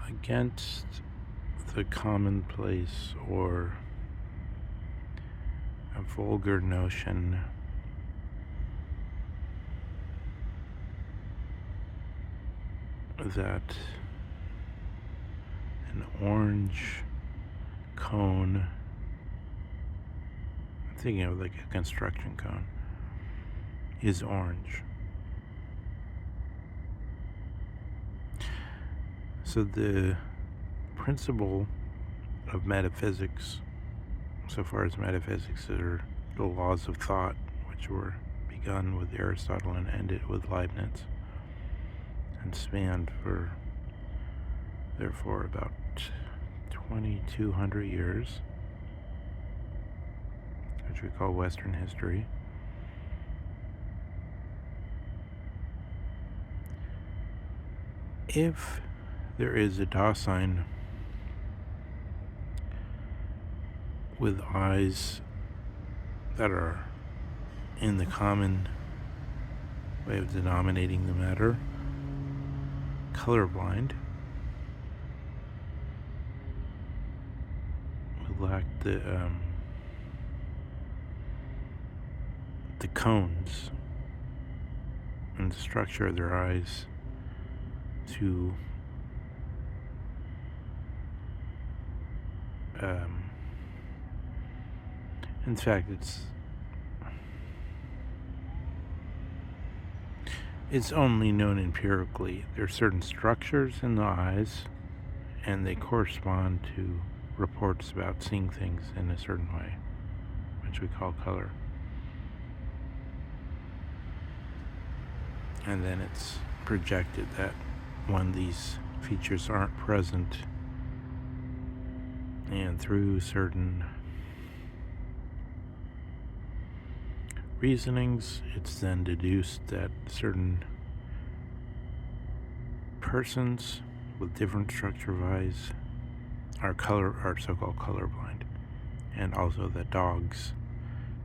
against the commonplace or a vulgar notion that an orange cone, I'm thinking of like a construction cone, is orange. So the principle of metaphysics, so far as metaphysics are the laws of thought, which were begun with Aristotle and ended with Leibniz, and spanned for, therefore, about 2,200 years, which we call Western history. If there is a Dasein with eyes that are in the common way of denominating the matter, colorblind, who lack the cones and the structure of their eyes to in fact it's only known empirically. There are certain structures in the eyes and they correspond to reports about seeing things in a certain way, which we call color. And then it's projected that when these features aren't present, and through certain reasonings, it's then deduced that certain persons with different structure of eyes are so-called colorblind, and also that dogs,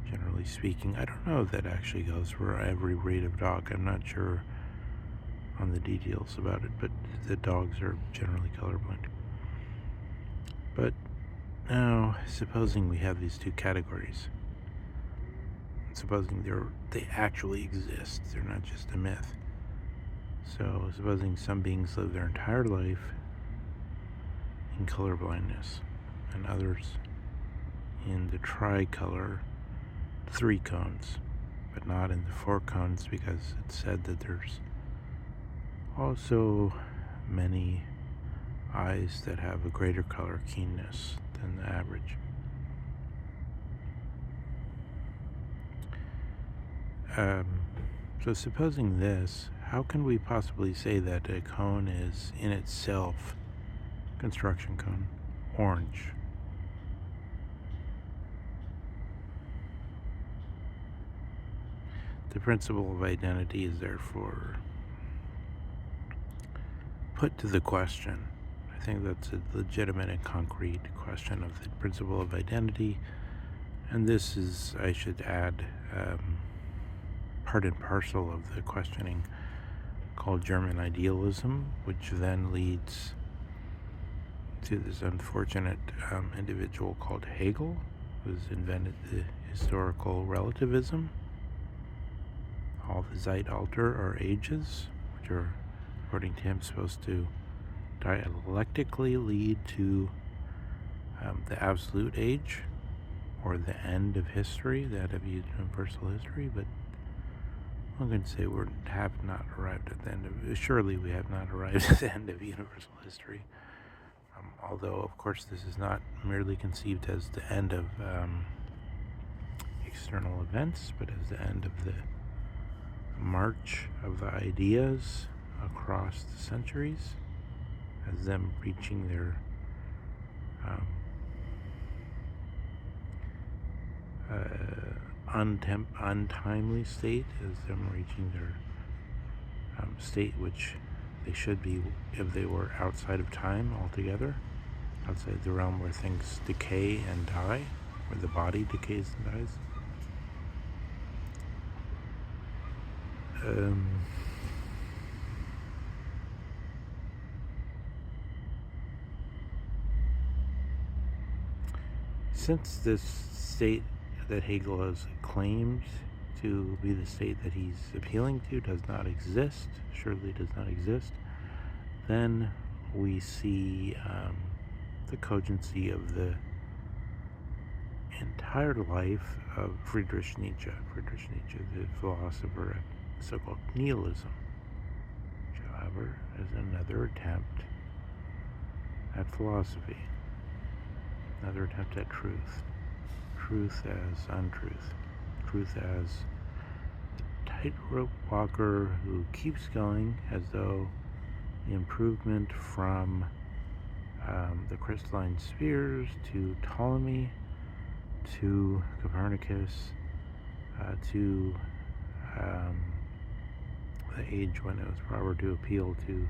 generally speaking, I don't know if that actually goes for every breed of dog. I'm not sure on the details about it, but the dogs are generally colorblind. But now, supposing we have these two categories, supposing they actually exist, they're not just a myth. So, supposing some beings live their entire life in colorblindness, and others in the tricolor 3 cones, but not in the 4 cones, because it's said that there's also many eyes that have a greater color keenness than the average. So supposing this, how can we possibly say that a cone is in itself, construction cone, orange? The principle of identity is therefore put to the question. I think that's a legitimate and concrete question of the principle of identity. And this is, I should add, part and parcel of the questioning called German idealism, which then leads to this unfortunate individual called Hegel, who's invented the historical relativism. All the Zeitalter are ages, which are, according to him, supposed to dialectically lead to the absolute age, or the end of history, that of universal history. But I'm going to say we have not arrived at the end of, surely we have not arrived at the end of universal history. Although, of course, this is not merely conceived as the end of external events, but as the end of the march of the ideas across the centuries, as them reaching their untimely state, as them reaching their state which they should be if they were outside of time altogether, outside the realm where things decay and die, where the body decays and dies. since this state that Hegel has claimed to be the state that he's appealing to does not exist, surely does not exist, then we see the cogency of the entire life of Friedrich Nietzsche. Friedrich Nietzsche, the philosopher of so-called nihilism, which, however, is another attempt at philosophy, another attempt at truth. Truth as untruth. Truth as a tightrope walker who keeps going as though the improvement from the crystalline spheres to Ptolemy to Copernicus to the age when it was proper to appeal to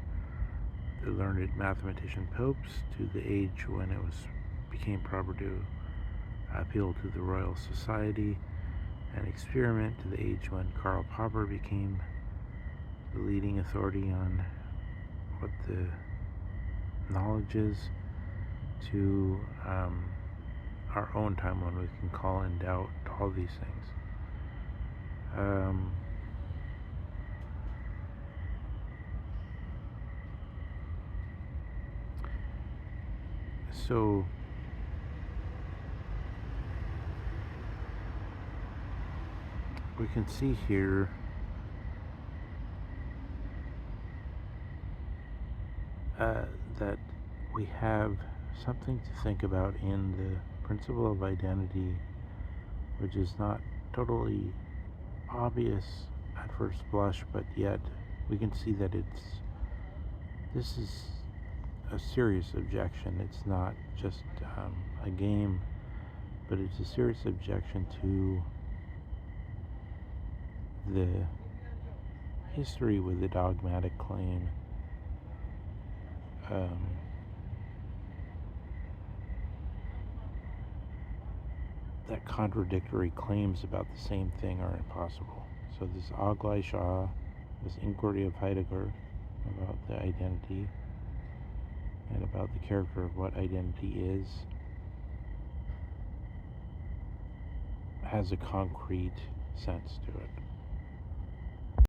the learned mathematician popes, to the age when it became proper to appeal to the Royal Society and experiment, to the age when Karl Popper became the leading authority on what the knowledge is, to our own time when we can call in doubt all these things. So we can see here that we have something to think about in the principle of identity, which is not totally obvious at first blush, but yet we can see that this is a serious objection. It's not just a game, but it's a serious objection to the history with the dogmatic claim that contradictory claims about the same thing are impossible. So this Agleichung, this inquiry of Heidegger about the identity and about the character of what identity is, has a concrete sense to it.